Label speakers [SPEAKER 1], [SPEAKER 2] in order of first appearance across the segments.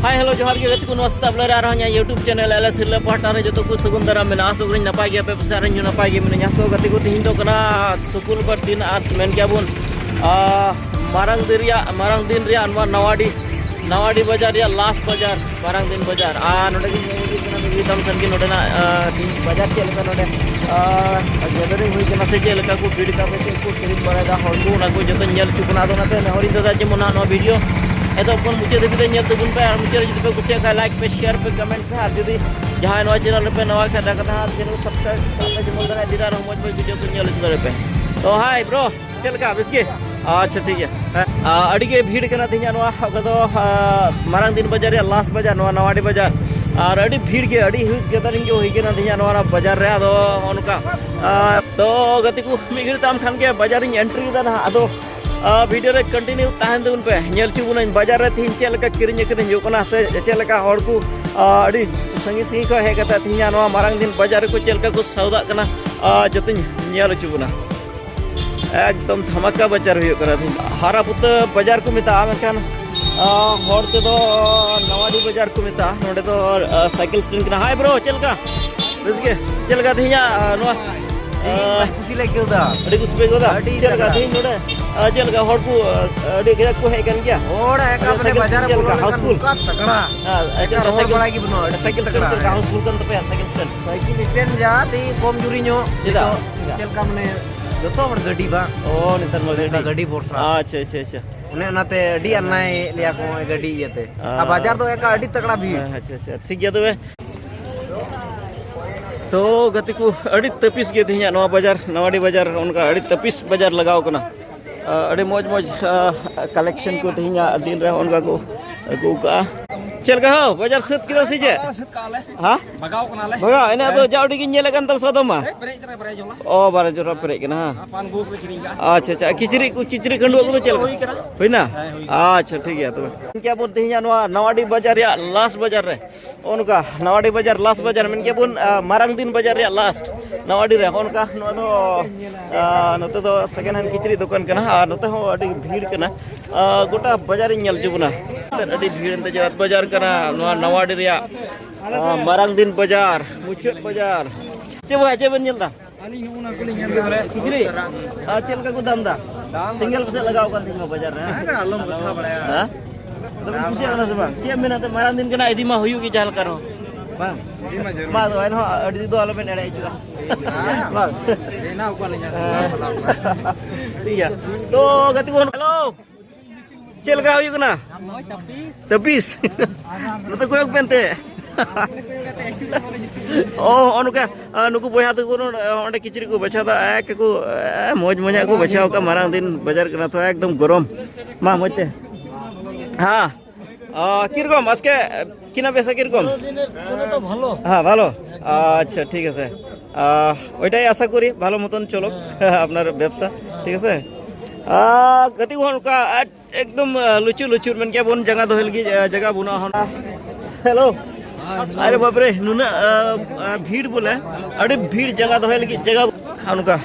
[SPEAKER 1] Hi hello जोहार के गति को नमस्ते बलर आ रहा यूट्यूब चैनल एल एस पहाटा रे जो को सगुन दारा मेना सगुन नपाय गया पे पसार नपाय गया मेना तो गति को तीन तो कना सुकुल पर दिन आत मेन क्या बुन मारंग दिन रिया नवाडी बाजार या लास्ट बाजार मारंग दिन बाजार नोडे की दम सन की नोडे ना बाजार के लेका नोडे गैदरिंग हुई के से लेका को भीड़ का पे को किरिन बड़ा हर को ना को जतन नेल चुपना दो नाते हरिन दादा जेमन नो वीडियो एतो अपन मुझे देखते नेल तबुन पे मुझे जति पे कुछ का लाइक पे शेयर पे कमेंट पे और जदी जहां नवा चैनल पे नवा खाता कथा चैनल सब्सक्राइब करते जेमन दादा दिरा रमज पे वीडियो को नेल दरे पे तो हाय ब्रो चल का बिस्के अच्छा ठीक है अड़गे भीड़ करना थी तो मारंग दिन बाजार या लास्ट बाजार नवाडी बाजार और अड़ी भीड़ के अड़ी ह्यूज गैदरिंग के हुई थी बाजार रे अदो उनका तो गति को मिघिड़ ताम खान के बाजार एंट्री दा अदो वीडियो रे कंटिन्यू तहन दून पे नेल चुबुन बाजार रे थीन चेलका किरिन अकरिन होकना से चेलका हड़ को अड़ी संगी संगी को हे कता थी मारंग दिन बाजार को चेलका को सौदा कना जति नेल चुबुना एकदम धमाका बाजार हारा पुत बाजार को मिता मेखान हड़ते तो नवाडी बाजार को मिता नोडे तो साइकिल स्टैंड कना हाय ब्रो चलका बेसगे चलका थिया नो खुशी लगे दा अड़ी कुछ पे गोदा चलका थी नोडे चलका हड़ को अड़ी के को है कन क्या हड़ है का अपने बाजार बोलो हाउसफुल का तगड़ा हां साइकिल बड़ा की बनो साइकिल स्टैंड का हाउसफुल कन तो पे साइकिल स्टैंड जा ती कम जुरी नो चलका मने जोतो हर गड्डी बा ओ नितर म गड्डी बोरसा अच्छा अच्छा अच्छा उन्हें नाते अडी अन्नाय लिया को गड्डी येते आ बाजार तो एक अडी तगड़ा भी अच्छा अच्छा ठीक गया तो गति को अडी तपिस गे थिया नवा बाजार नवाडी बाजार उनका अडी तपिस बाजार लगाओ कना अडी मौज कलेक्शन को थिया दिन रे उनका को का चल का हो बाजार सत किदो सिजे हां भगाओ कनाले भगा एने तो जावडी की नेले कन तम सदमा ओ बारे जोरा परे कना पान गो पे किरिंगा अच्छा अच्छा किचरी खंडुआ को तो चल होइना अच्छा ठीक है तो क्या बोलते हैं नवाडी बाजार या लास्ट बाजार रे उनका नवाडी बाजार लास्ट बाजार में क्या बोल मारंग दिन बाजार या लास्ट नवाडी रे उनका नोते तो सेकेंड हैंड किचरी दुकान कना नोते हो अडी भीड़ कना गोटा बाजार नेल जुबना अडी भीड़ ते जात बाजार कना नवाडी रे मारंग दिन बाजार मुचत बाजार चे बन नेलदा किचरी चल का को दाम दा सिंगल पे लगाओ kan tin बाजार रे आलम बथा बड़ा हां तो खुशी होना से बांग के मेना ते मारंग दिन कना इदी मा हुयु की जाल करो बांग मा तो एन अडी दो आलो पे नेड़े चुका बांग ना को नहीं ठीक है तो गति को हेलो चल का हुयु कना तपिस तो कोयक पेनते ओ अनुका नुकु बया तो ओंडे किचरी को बछा एक को मौज मजा को बछाओ का मारंग दिन बाजार कना तो एकदम गरम मा मते हां किरकम আজকে কিনা বেচা কিরকম তো ভালো হ্যাঁ ভালো আচ্ছা ঠিক আছে ওইটাই আশা করি ভালো মতন চলো আপনার ব্যবসা ঠিক আছে गति का एकदम लुचुर मन क्या बोन जगह दोहल की जगह बुना होना हेलो अरे बाप रे नुना भीड़ बोले अरे भीड़ जगह दोहल की जगह उनका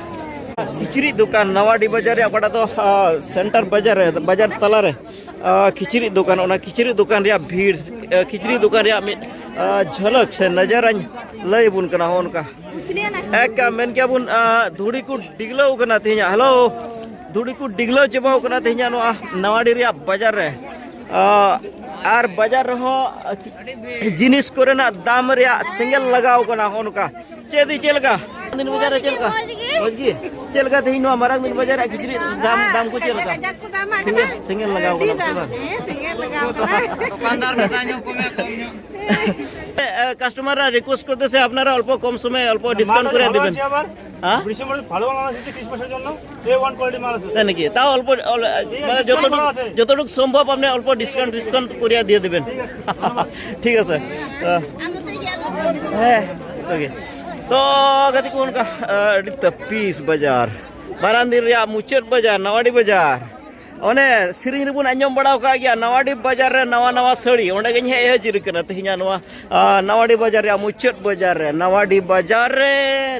[SPEAKER 1] किचरी दुकान नवाडी बाजार या बड़ा तो सेंटर बाजार है बाजार तला रे किचरी दुकान ओना किचरी दुकान रे भीड़ किचरी दुकान रे झलक से नजर लय बुन कना उनका एक मेन क्या बुन धुड़ी को डिगलो कना थिया हेलो धुड़ी को डिगलो चबाओ कना थिया नवाडी रे बाजार रे और बाजार हो जिनिस कोरेना दाम रे सिंगल लगाओ कना उनका चेदी चलका दिन बाजार रे चलका होगी चलका थी नो मारंग दिन बाजार किचरी दाम को चलका सिंगल लगाओ कना सिंगल लगाओ दुकानदार बताño कमे कमño কাস্টমাররা রিকোয়েস্ট করতেছে আপনারা অল্প কম সময়ে অল্প ডিসকাউন্ট করে দিবেন হ্যাঁ বিশেষ ভালো মাল আছে ক্রিসমাসের জন্য A1 কোয়ালিটি মাল আছে তাই নাকি তাও অল্প মানে যতটুকু সম্ভব আপনি অল্প ডিসকাউন্ট করে দিয়ে দিবেন ঠিক আছে হ্যাঁ ওকে तो गति को उनका तपीस बाजार मारंग दिन मुचाद बाजार नवाडी बाजार ओने सिरिंग रिबुन आंजम बड़ाव का गया नवाडी बाजार रे नवा साड़ी ओंडे गኝ हे हजिर कना तिहिना नवा नवाडी बाजार रे मुचाद बाजार रे नवाडी बाजार रे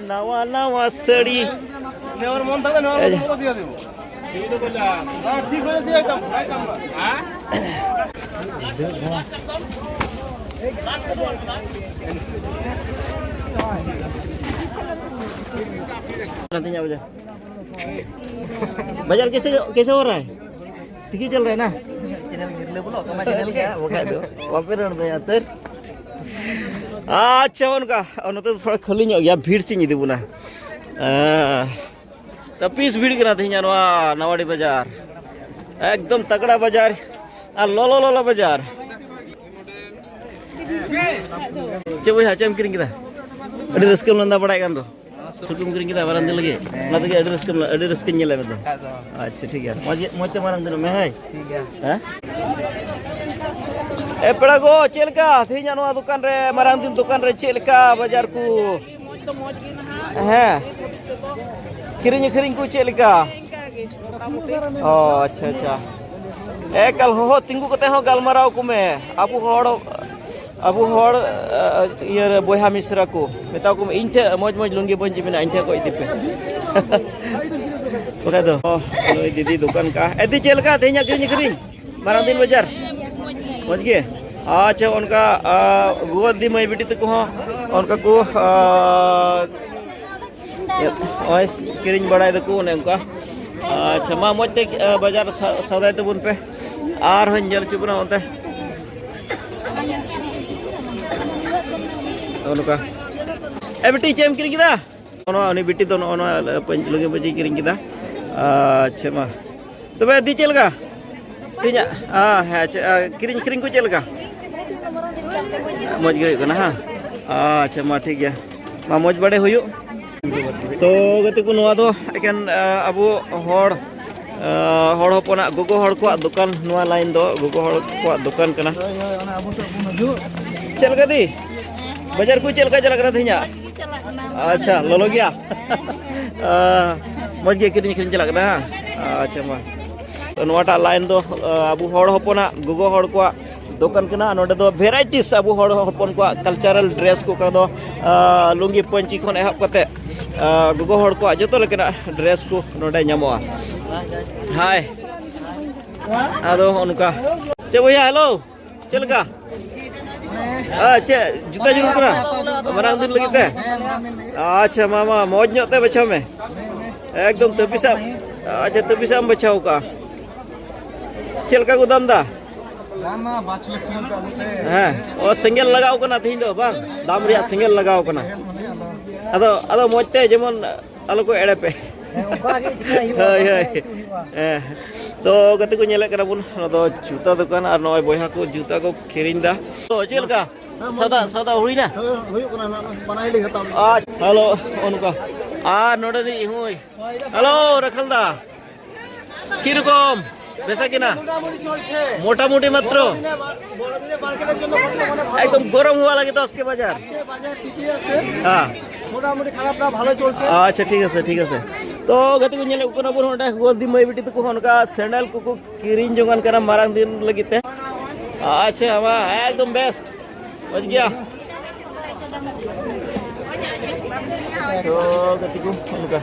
[SPEAKER 1] नवा साड़ी नेवर मन था नेवर दिया देबो ठीक हो दिया एकदम हां nanti bajar. Bajar कैसे कैसे हो रहा है? ठीक ही चल रहा है ना? चैनल गिरले बोलो कमा चैनल क्या वो कह दो वहाँ पे रहने दो यार तर अच्छा उनका और नोते तो थोड़ा खाली नहीं हो गया भीड़ सी नहीं थी बुना तब पीस भीड़ करना थी जानवा नवाड़ी बाजार एकदम तगड़ा बाजार लो लो लो लो बाजार coba ya cem kiring kita ada rezeki melanda pada ikan tuh sukum kiring kita barang dulu lagi nanti ada rezeki nyala betul अच्छा ठीक है mau cem barang dulu meh ठीक है peda go celka thinya noa dukan re marang din dukan re celka bajar ku kiring ku celka oh अच्छा अच्छा kal ho tinggu kate ho galmarau ku me abu hor iya boyha misra ku metau ku inte moj lungi bonji mina inte ko itipe oke tuh oh didi dukan ka edi celka thinya kiring marang din bajar मत गए अच्छा उनका गुवत दी मैं बेटी तक हो उनका को किरिंग बढ़ाए तो को उनका अच्छा माँ मत बाजार सौदा तो बुन पे आर हंजल चुप ना होता है उनका बेटी चेम किरिंग किदा उन्होंने बेटी तो उन्होंने पंच लोग बजी किरिंग किदा अच्छा माँ तो मैं दी चल का Tinya, kiring ku celaka. Moj gaya kena ha. अच्छा मा ठीक है मा मज बड़े हुई तो गति को नवा दो एकेन अबो हर हर हपना गोगो हर को दुकान नवा लाइन दो गोगो हर को दुकान कना चलका दी बाजार को चलका चला करा थिnya अच्छा लोलो गया मज गया किरिंग चला कना अच्छा मा तो नोटा लाइन दो अबो हर हपना गोगो हर को दुकान कना नोडे दो वेराइटीज अबो हर हपन को कल्चरल ड्रेस को का दो लुंगी पंची खन एहब कते गोगो हर को जतो लेकना ड्रेस को नोडे ᱧᱟᱢᱚᱜᱼᱟ हाय आदो उनका चे भैया हेलो चलका अच्छा जूता जरूर करा मरांग दिन लगी ते अच्छा मामा मौज ᱧᱚᱜ बचाव में एकदम तबिसा अच्छा तबिसा बचाव का चलका को दाम दा हाँ और सिंगल लगाओ कना तीन दो बांग दाम रिया सिंगल लगाओ कना अदो अदो मोचते जेमन आलो को एड़े पे तो गति को नेले कना बुन तो जूता दुकान और नय बयहा को जूता को किरिंग दा तो चलका सदा सदा हुईना हुई कना बनाई ले हता हेलो उनका नोडे दी हुई हेलो रखल दा की रकम बेसा किना मोटा मोटी मात्र एकदम गरम हुआ लगे तो उसके बाजार हाँ अच्छा ठीक है तो गति को नेले कोना बुन होटा गोदी मई बिटी तो उनका सैंडल को किरिंग जोंगान करा मारांग दिन लगिते अच्छा वा एकदम बेस्ट बच गया तो गति को उनका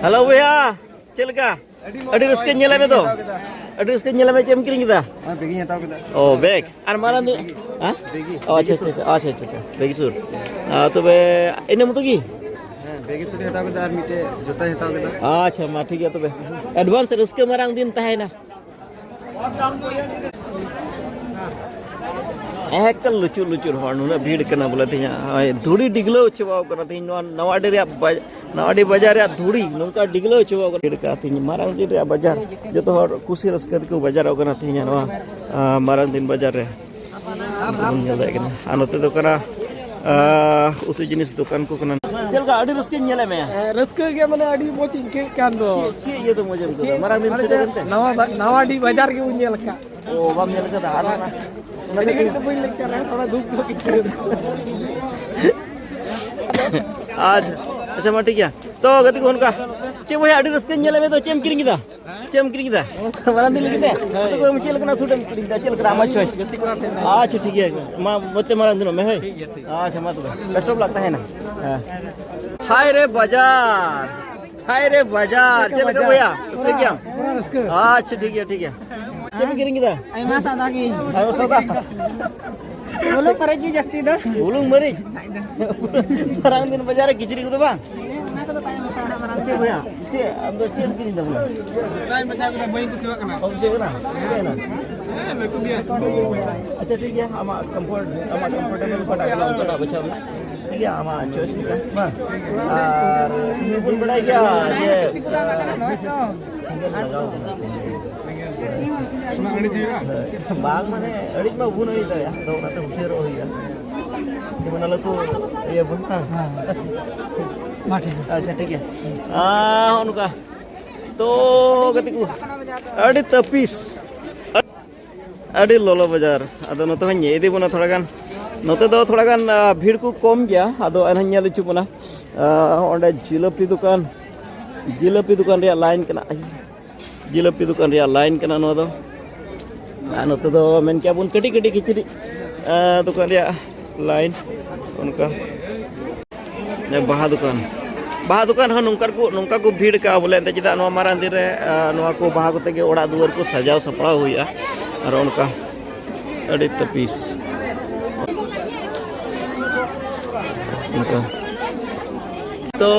[SPEAKER 1] हेलो भैया चलका अड़ी रस्के नेला में तो अड़ी रस्के नेला में चेम किरिंग दा हां बेगी हताव केदा ओ बैग आर मारान हां बेगी अच्छा बेगी सूट तो बे इने मतो की हां बेगी सूट हताव केदा आर मिटे जोता हताव केदा अच्छा मा ठीक है तो बे एडवांस रस्के मारांग दिन ताहेना एकल लुचुर लुचुर हर नुना भीड़ कना बोले थिया धुड़ी डिगलो चबाव कना थी नवाडी रे नवाडी बाजार रे धुड़ी नोंका डिगलो चबाव भीड़ का थी मारांग दिन रे बाजार जतो हर कुसी रस्के को बाजार कना थिया नवा मारांग दिन बाजार रे नेला कना अनते तो कना उतु जिनिस दुकान को कना चलका अडी रस्के नेले में
[SPEAKER 2] रस्के के माने अडी मोच के कान दो
[SPEAKER 1] चे ये तो मजे को मारांग दिन से करते
[SPEAKER 2] नवाडी बाजार के उनेल का
[SPEAKER 1] ओ बम नेल का हारा ना
[SPEAKER 2] थोड़ा धूप
[SPEAKER 1] आज अच्छा मा ठीक है तो गति को उनका चे भैया अडी रस्के नेले में तो चेम किरिंग दा Cem kiri kita. Mana dulu kita? Itu kau mencil kena sudah kiri kita cil kena amat choice. अच्छा ठीक है माँ बोलते मारा दिनों में है अच्छा मत बेस्ट ऑफ लगता है ना हाय रे बाजार चल के भैया उसके क्या अच्छा ठीक है क्या किरेंगे दा
[SPEAKER 3] Ay masada ki.
[SPEAKER 1] ayo सौदा
[SPEAKER 3] Ulo para ji jasti do.
[SPEAKER 1] उलूंग मरीज orang दिन बाजार किचरी को तो बा
[SPEAKER 3] Nako to tayo makana marang.
[SPEAKER 1] अच्छा भैया इसे अब तो चेंज किरी दा भैया
[SPEAKER 2] Try baca kita main ke siwa kana.
[SPEAKER 1] अब से ना ठीक है ना
[SPEAKER 2] Itu dia.
[SPEAKER 1] अच्छा ठीक है हम कंफर्टेबल पटा के लाऊं तो ना बचा ठीक है हम चॉइस का बा और ये बोल बड़ा क्या ये
[SPEAKER 3] Tikuda makana no so.
[SPEAKER 2] Senang ini juga.
[SPEAKER 1] bang mana edik mah bunuh itu ya tahu nanti usir oh ya gimana lo tuh iya bun
[SPEAKER 3] Mati.
[SPEAKER 1] अच्छा ठीक है उनका तो गतिku अड़ी तपीस अड़ी लोलो बाजार अदो नतो हन्ये इदी बना थोड़ा गान नते दो थोड़ा गान भीड़ को कम गया अदो अनहन्या लुचु बना ओंडे जिलेपी दुकान रे लाइन कना जिलेपी दुकान रे लाइन कना नो दो नते दो मेन क्या बुन कटी किचरी दुकान रे लाइन उनका बाहा दुकान हाँ नौका को भीड़ का बोले चेदा मारान दिन को बाहा कोते ओड़ा दुआर को सजाव सपड़ा हुआ और उनका अड़ी तपीस उनका तो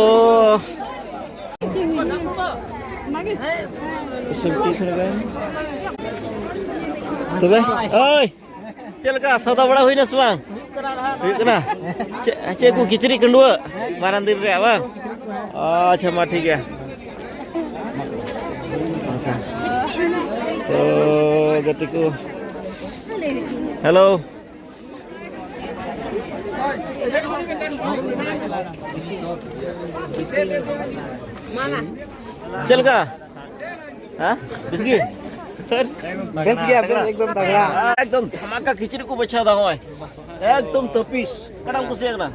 [SPEAKER 1] तबे ओय चल का सौदा बड़ा हुई ना सुबह हुई चे को किचरी कंडुआ मारान दिन रे बा अच्छा मा ठीक है तो गति को हेलो चल का हाँ बिस्की एकदम धमाका खिचड़ी को बचा दा होय एकदम तपीस कड़म कुछ एक ना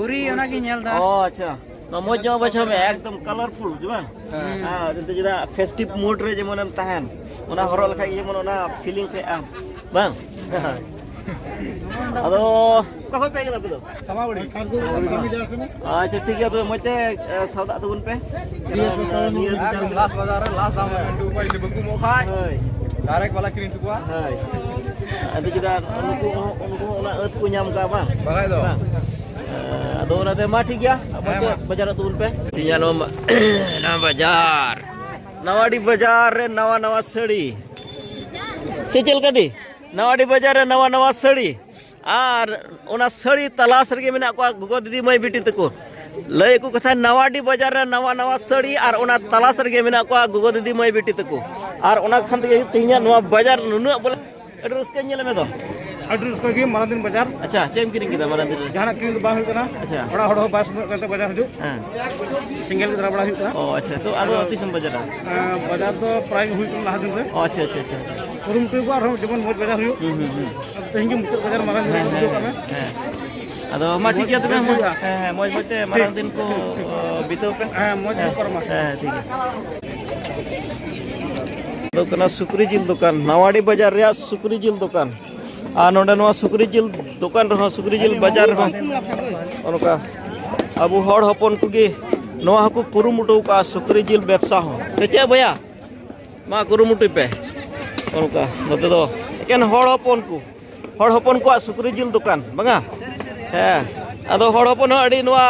[SPEAKER 3] Uri ona ki nyel da.
[SPEAKER 1] ओ अच्छा ना मौज में बचा में एकदम कलरफुल जुबान हां जंते जदा फेस्टिव मूड रे जेमन हम तहन ओना हरो लखा जेमन ओना फीलिंग से बांग अदो कखोय पे गना तो
[SPEAKER 2] Sama udah.
[SPEAKER 1] अच्छा ठीक है तो मते सौदा दुन पे
[SPEAKER 2] Last bazaar, last dalam itu apa ini bengku mau khai.
[SPEAKER 1] हाय
[SPEAKER 2] Direct bala kirim tu gua.
[SPEAKER 1] हाय अदि kita उनको ओना अर्थ को nyam का bang
[SPEAKER 2] Bagai tu.
[SPEAKER 1] bang अदो ओना मा ठीक गया बाजार तुन पे ठीक है ना बाजार नवाडी बाजार रे नवा सड़ी से चल कदी नवाडी बाजार रे नवा सड़ी और ओना सड़ी तलाश रे मेना को गगो दीदी मई बिटी तको लय को कथा नवाडी बाजार रे नवा सड़ी और ओना तलाश रे मेना को गगो दीदी मई बिटी तको और ओना खन ते तिहिया नवा बाजार नुनु बोले एड्रेस के नेले में तो
[SPEAKER 2] Address ko game Maradin Bazaar.
[SPEAKER 1] अच्छा चेम किरिंग kita मारा दिन
[SPEAKER 2] Jahan kirim tu bang kana.
[SPEAKER 1] अच्छा
[SPEAKER 2] Orang horo bas kata bazaar haju.
[SPEAKER 1] हां
[SPEAKER 2] Single kita bada haju.
[SPEAKER 1] ओ अच्छा तो आदो अति सम बाजार
[SPEAKER 2] Bazaar tu price hui tu lahat din re.
[SPEAKER 1] ओ अच्छा
[SPEAKER 2] Turun tu gua orang jaman moj bazaar haju. Tehinggi muter bazaar Maradin haju kana.
[SPEAKER 1] आदो मा ठीक है तबे मौज मते मारा दिन को बितो पे
[SPEAKER 2] Moj korma.
[SPEAKER 1] ठीक है तो कना सुकरी जिल दुकान नवाडी बाजार रे सुकरी जिल दुकान आ नोडे नवा सुकरी जिल दुकान रहो सुकरी जिल बाजार रहो ओनका अब हड़ हपन कुगी नवा हकु कुरुमुटु का सुकरी जिल व्यवसा हो चे भैया मा कुरुमुटु पे ओनका नते दो एकेन हड़ हपन को सुकरी जिल दुकान बंगा हे आदो हड़ हपन अडी नवा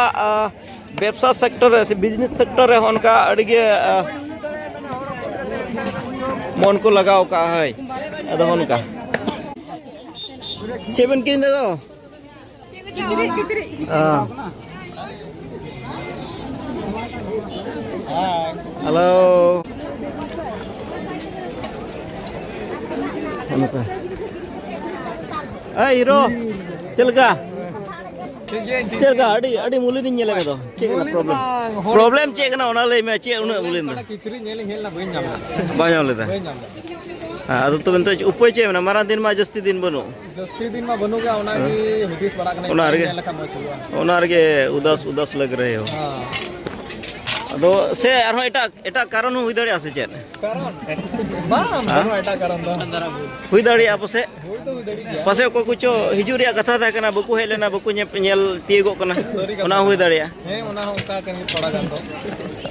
[SPEAKER 1] व्यवसा सेक्टर से बिजनेस सेक्टर रे ओनका अडीगे मन को लगाओ का है अदो ओनका चेबन किन दो
[SPEAKER 3] Kichiri.
[SPEAKER 1] हेलो ओनका ए हीरो चलका अड़ी मुली नहीं चले तो चेक ना प्रॉब्लम चेक ना ओना ले मैं चेक उना मुली ना
[SPEAKER 2] Kichiri nyel nyel na bain jam.
[SPEAKER 1] बाया लेता अदो तो बंतो उपाय चे ना मारा दिन मा जस्ती दिन बनो
[SPEAKER 2] Jasti din ma banu ga ona ki hudis bada kana.
[SPEAKER 1] ओना
[SPEAKER 2] Nyel ka moj hua.
[SPEAKER 1] के उदास लग रहे हो Ado se arho eta karon hui dari ase chet. Hui dari apa se? Pase ko kucho hijuri katha tha kana baku helena baku nyel tiego kana. Ona hui dari ya.
[SPEAKER 2] Ona hoka kan thoda gan do.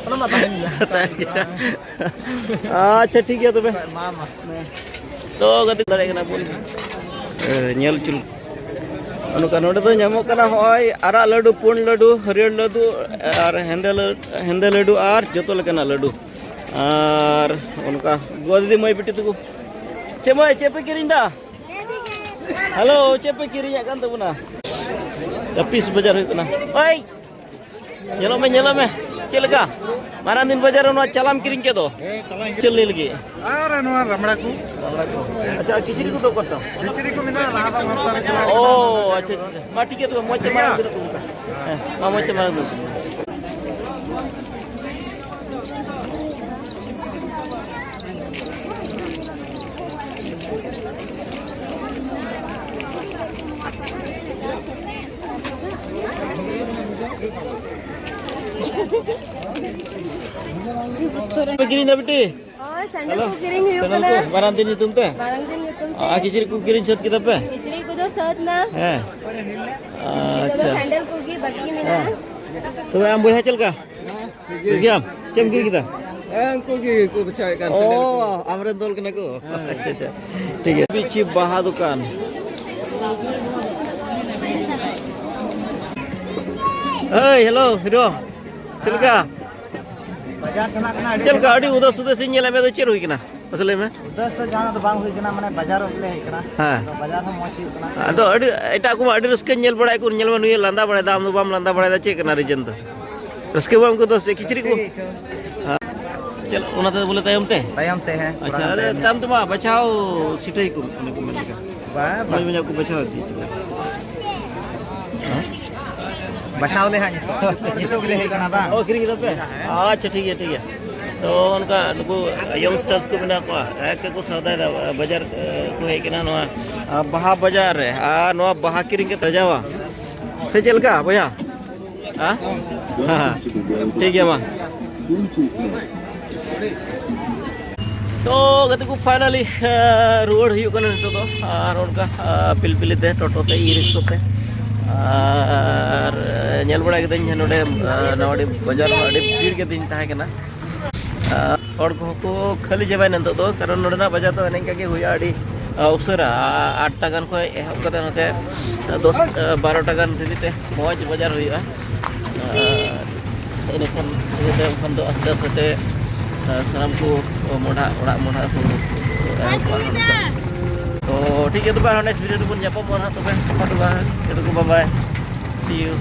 [SPEAKER 2] Ona ma tahen ya.
[SPEAKER 1] Acha ठीक है तबे. तो गति dari kana pun. Nyel chul. Anu kan ode to nyamok kana hoy ara ladu pun ladu harier ladu ar hende ladu ar joto lekana ladu ar unka godi mai piti tu cemai cepe kirinda halo cepe kirinya kan tu na tapi sebajar kana oi nyelo me celaka marantin bajar no calam kiring ke do cheli lagi
[SPEAKER 2] Are no ramda ku.
[SPEAKER 1] acha kichiri ku to korta
[SPEAKER 2] Kichiri ku mina rada mata ke.
[SPEAKER 1] oh acha mati ke tu moche mara tu ma moche mara tu Kiring dah beti.
[SPEAKER 4] और sandal को किरिंग हुई
[SPEAKER 1] Channel
[SPEAKER 4] ना
[SPEAKER 1] ko marantin nyutum te.
[SPEAKER 4] Marang दिन ये तुम
[SPEAKER 1] Kichiri ku kiring set kita pe.
[SPEAKER 4] किचरी को जो साथ ना
[SPEAKER 1] Eh.
[SPEAKER 4] तो
[SPEAKER 1] Acha.
[SPEAKER 4] सैंडल को की बाकी में ना
[SPEAKER 1] तो am boleh hacel ka? Diam. Cem kiri kita.
[SPEAKER 2] Ko ki ko bachai kan.
[SPEAKER 1] Oh, amren dol kena ko. अच्छा अच्छा. ठीक है. पीछे बाहा दुकान. Hey, hello, Hiro. Celka.
[SPEAKER 3] बाजार चला करना
[SPEAKER 1] Celka adi udah sudah sinyal ame to cer hui kena. Asal me?
[SPEAKER 3] दस तो जाना तो बांग हुई करना मैंने बाजार उतले है करना
[SPEAKER 1] Ha.
[SPEAKER 3] तो बाजार में मौसी उतना
[SPEAKER 1] Ado adi eta aku adi raska nyel badai ku nyel manu ye landa badai dam nu bam landa badai da cek kena region to. Raska bam ku to se kichiri ku. चल उना तो बोले तयम ते
[SPEAKER 3] तयम ते हैं
[SPEAKER 1] अच्छा अरे तम तुम बचाओ सिटई को मैंने कहा
[SPEAKER 3] बा
[SPEAKER 1] मैं को बचाओ दी
[SPEAKER 3] बचाओ ले हैं ये तो ले है करना बा
[SPEAKER 1] ओ किरी पे अच्छा ठीक है तो उनका नुको यंगस्टर्स को बना को एक को सौदा बाजार को है कि ना नवा बहा बाजार है नवा बहा किरी के तजावा से चल का भैया हां ठीक है मां तो गति को फाइनली रोड हुई कना नितो तो और उनका पिलपिली ते टोटो ते ई रिक्शा ते और नेल बड़ा के दिन नोडे नवाडी बाजार नवाडी भीड़ के दिन ताहे कना और को खाली जबाय नतो तो कारण नोडे ना बाजार तो एनेका के हुई आडी उसरा 8 टाका को एहब कते नते 10 12 टाका दिते मौज बाजार हुई एनेखान एनेखान तो आस्ते आस्ते सामान को मोड़ा तो ठीक है तो नेक्स्ट वीडियो तो nyapa mohon to be तो बाय बाय सी यू